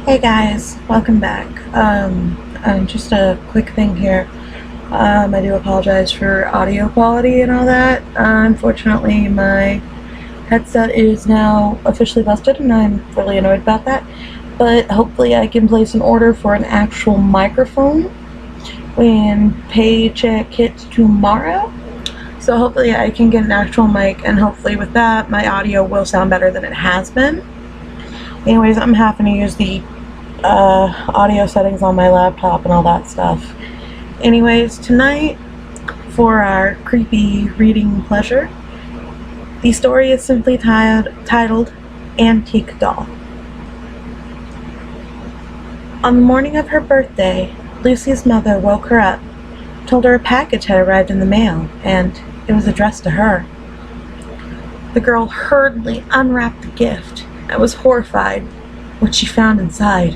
Hey guys, welcome back. Just a quick thing here. I do apologize for audio quality and all that. Unfortunately, my headset is now officially busted, and I'm really annoyed about that. But hopefully, I can place an order for an actual microphone when paycheck hits tomorrow. So hopefully, I can get an actual mic, and hopefully, with that, my audio will sound better than it has been. Anyways, I'm having to use the audio settings on my laptop and all that stuff. Anyways, tonight, for our creepy reading pleasure, the story is simply titled Antique Doll. On the morning of her birthday, Lucy's mother woke her up, told her a package had arrived in the mail, and it was addressed to her. The girl hurriedly unwrapped the gift and was horrified what she found inside.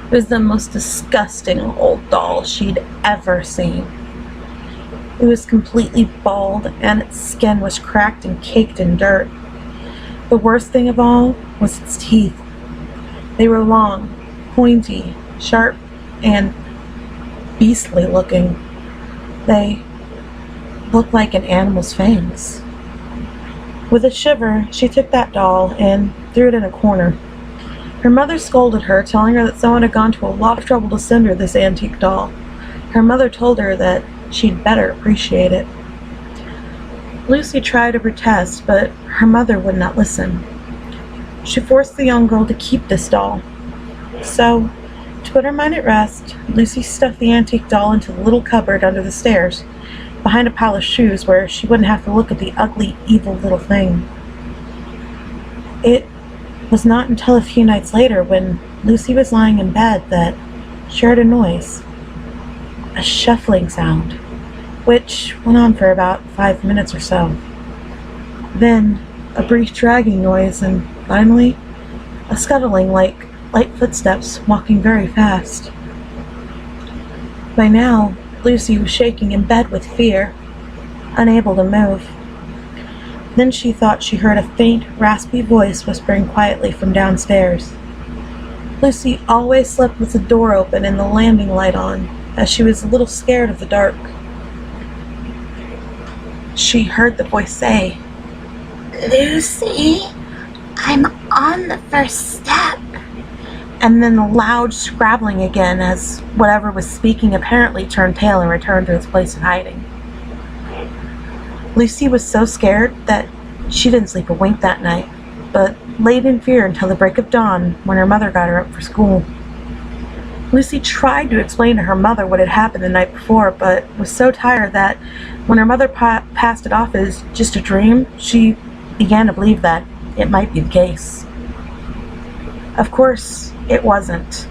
It was the most disgusting old doll she'd ever seen. It was completely bald, and its skin was cracked and caked in dirt. The worst thing of all was its teeth. They were long, pointy, sharp, and beastly looking. They looked like an animal's fangs. With a shiver, she took that doll and threw it in a corner. Her mother scolded her, telling her that someone had gone to a lot of trouble to send her this antique doll. Her mother told her that she'd better appreciate it. Lucy tried to protest, but her mother would not listen. She forced the young girl to keep this doll. So, to put her mind at rest, Lucy stuffed the antique doll into the little cupboard under the stairs, behind a pile of shoes where she wouldn't have to look at the ugly, evil little thing. It was not until a few nights later, when Lucy was lying in bed, that she heard a noise. A shuffling sound, which went on for about 5 minutes or so. Then, a brief dragging noise, and finally, a scuttling like light footsteps walking very fast. By now, Lucy was shaking in bed with fear, unable to move. Then she thought she heard a faint, raspy voice whispering quietly from downstairs. Lucy always slept with the door open and the landing light on, as she was a little scared of the dark. She heard the voice say, "Lucy, I'm on the first step." And then the loud scrabbling again as whatever was speaking apparently turned pale and returned to its place of hiding. Lucy was so scared that she didn't sleep a wink that night, but laid in fear until the break of dawn when her mother got her up for school. Lucy tried to explain to her mother what had happened the night before, but was so tired that when her mother passed it off as just a dream, she began to believe that it might be the case. Of course, it wasn't.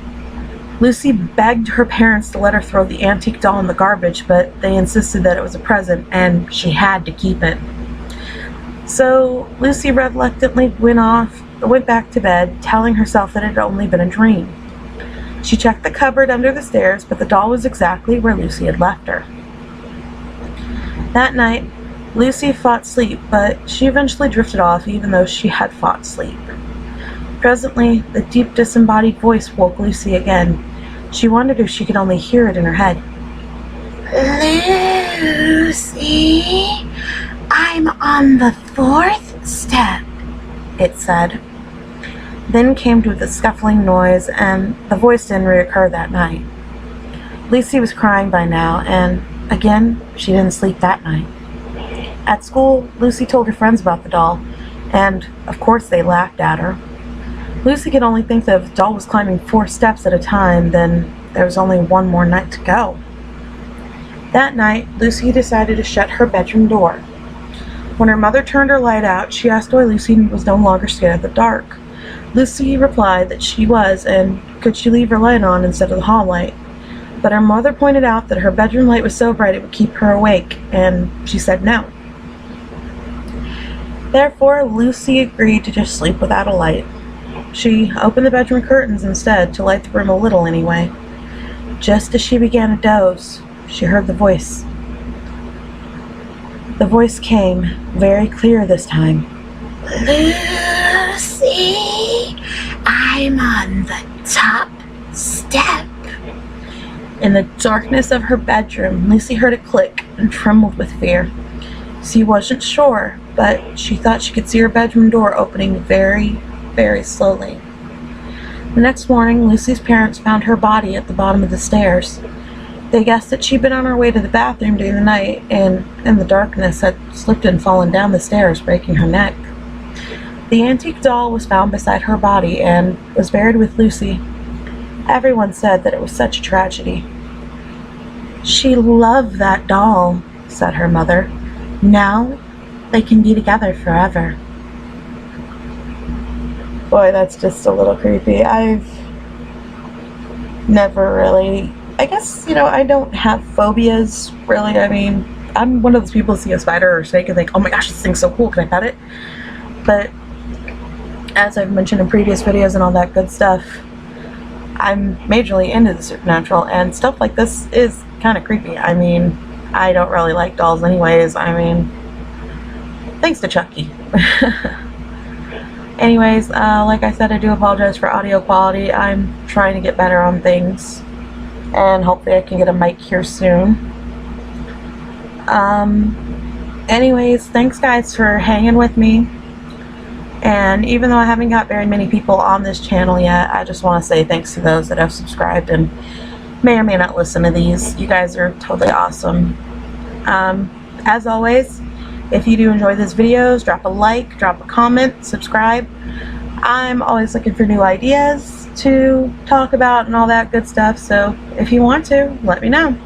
Lucy begged her parents to let her throw the antique doll in the garbage, but they insisted that it was a present and she had to keep it. So Lucy reluctantly went back to bed, telling herself that it had only been a dream. She checked the cupboard under the stairs, but the doll was exactly where Lucy had left her. That night, Lucy fought sleep, but she eventually drifted off even though she had fought sleep. Presently, the deep disembodied voice woke Lucy again. She wondered if she could only hear it in her head. "Lucy, I'm on the fourth step," it said. Then came to the scuffling noise, and the voice didn't reoccur that night. Lucy was crying by now, and again, she didn't sleep that night. At school, Lucy told her friends about the doll, and of course they laughed at her. Lucy could only think that if the doll was climbing 4 steps at a time, then there was only one more night to go. That night, Lucy decided to shut her bedroom door. When her mother turned her light out, she asked why Lucy was no longer scared of the dark. Lucy replied that she was, and could she leave her light on instead of the hall light. But her mother pointed out that her bedroom light was so bright it would keep her awake, and she said no. Therefore, Lucy agreed to just sleep without a light. She opened the bedroom curtains instead, to light the room a little anyway. Just as she began to doze, she heard the voice. The voice came, very clear this time. "Lucy, I'm on the top step. In the darkness of her bedroom, Lucy heard a click and trembled with fear. She wasn't sure, but she thought she could see her bedroom door opening very, very slowly. The next morning, Lucy's parents found her body at the bottom of the stairs. They guessed that she'd been on her way to the bathroom during the night and, in the darkness, had slipped and fallen down the stairs, breaking her neck. The antique doll was found beside her body and was buried with Lucy. Everyone said that it was such a tragedy. "She loved that doll," said her mother. "Now they can be together forever." Boy, that's just a little creepy. I've never really, I guess, I don't have phobias, really. I mean, I'm one of those people who see a spider or a snake and think, oh my gosh, this thing's so cool, can I pet it? But as I've mentioned in previous videos and all that good stuff, I'm majorly into the supernatural, and stuff like this is kind of creepy. I mean, I don't really like dolls anyways. I mean, thanks to Chucky. Anyways, like I said, I do apologize for audio quality. I'm trying to get better on things, and hopefully I can get a mic here soon. Anyways, thanks guys for hanging with me. And even though I haven't got very many people on this channel yet, I just want to say thanks to those that have subscribed and may or may not listen to these. You guys are totally awesome. As always, if you do enjoy these videos, drop a like, drop a comment, subscribe. I'm always looking for new ideas to talk about and all that good stuff, so if you want to, let me know.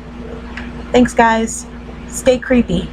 Thanks guys. Stay creepy.